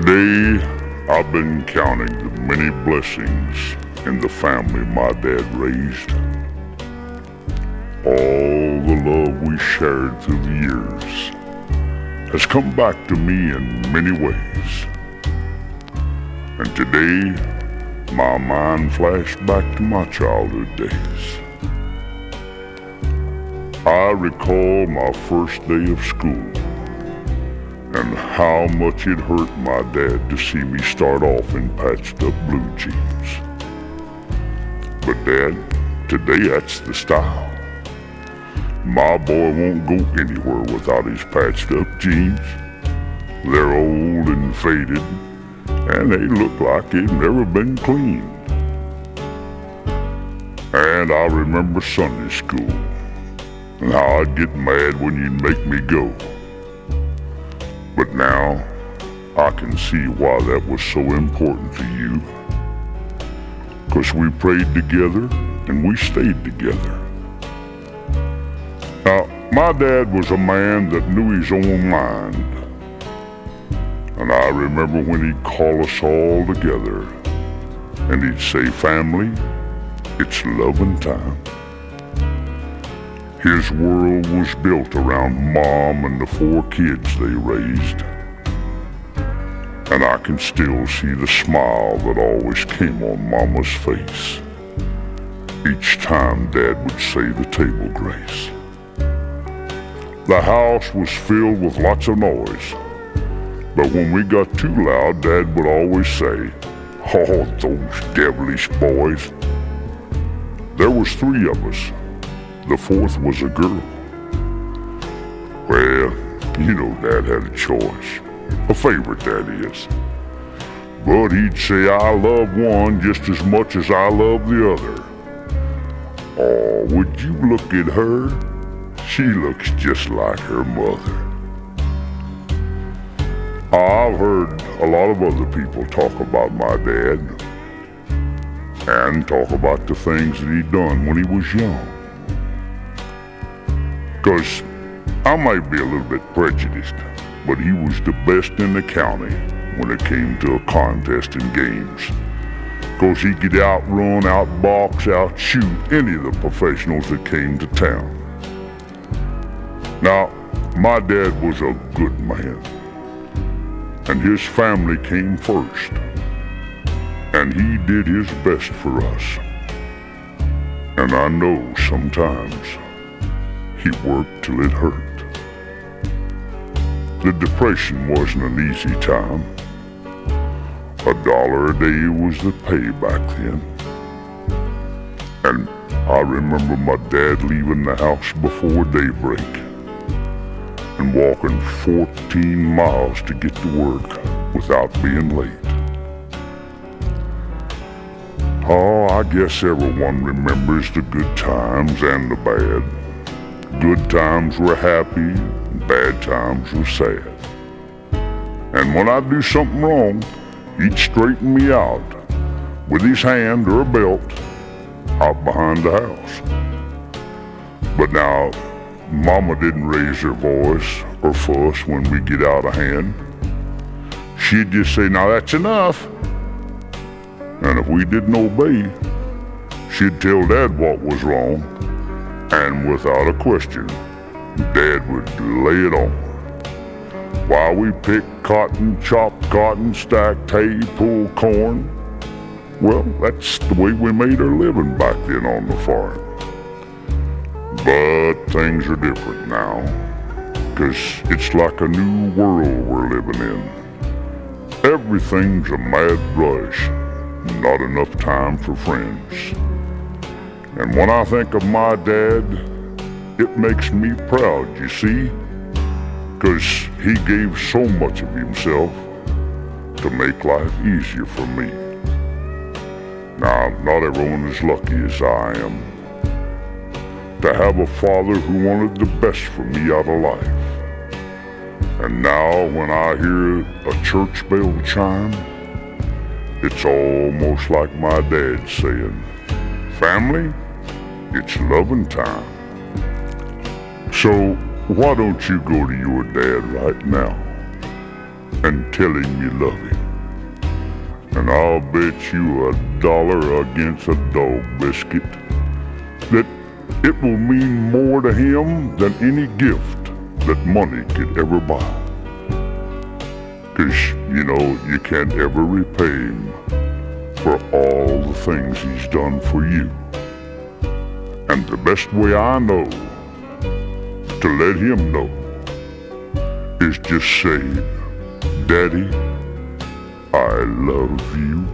Today, I've been counting the many blessings in the family my dad raised. All the love we shared through the years has come back to me in many ways. And today, my mind flashed back to my childhood days. I recall my first day of school and how much it hurt my dad to see me start off in patched up blue jeans. But Dad, today that's the style. My boy won't go anywhere without his patched up jeans. They're old and faded, and they look like they've never been cleaned. And I remember Sunday school, and how I'd get mad when you'd make me go. But now, I can see why that was so important to you. 'Cause we prayed together and we stayed together. Now, my dad was a man that knew his own mind. And I remember when he'd call us all together and he'd say, "Family, it's loving time." His world was built around Mom and the 4 kids they raised. And I can still see the smile that always came on Mama's face each time Dad would say the table grace. The house was filled with lots of noise, but when we got too loud, Dad would always say, "Oh, those devilish boys." There was 3 of us. The 4th was a girl. Well, you know Dad had a choice. A favorite, that is. But he'd say, "I love one just as much as I love the other." Oh, would you look at her? She looks just like her mother. I've heard a lot of other people talk about my dad and talk about the things that he'd done when he was young. 'Cause I might be a little bit prejudiced, but he was the best in the county when it came to a contest in games. 'Cause he could outrun, outbox, outshoot any of the professionals that came to town. Now, my dad was a good man, and his family came first, and he did his best for us. And I know sometimes he worked till it hurt. The Depression wasn't an easy time. $1 a day was the pay back then. And I remember my dad leaving the house before daybreak and walking 14 miles to get to work without being late. Oh, I guess everyone remembers the good times and the bad. Good times were happy, bad times were sad. And when I'd do something wrong, he'd straighten me out with his hand or a belt out behind the house. But now, Mama didn't raise her voice or fuss when we get out of hand. She'd just say, "Now that's enough." And if we didn't obey, she'd tell Dad what was wrong. And without a question, Dad would lay it on. While we picked cotton, chopped cotton, stacked hay, pulled corn. Well, that's the way we made our living back then on the farm. But things are different now, 'cause it's like a new world we're living in. Everything's a mad rush, not enough time for friends. And when I think of my dad, it makes me proud, you see, 'cause he gave so much of himself to make life easier for me. Now, not everyone is lucky as I am to have a father who wanted the best for me out of life. And now when I hear a church bell chime, it's almost like my dad saying, "Family, it's loving time." So why don't you go to your dad right now and tell him you love him. And I'll bet you $1 against a dog biscuit that it will mean more to him than any gift that money could ever buy. 'Cause, you can't ever repay him for all the things he's done for you. And the best way I know to let him know is just say, Daddy, I love you.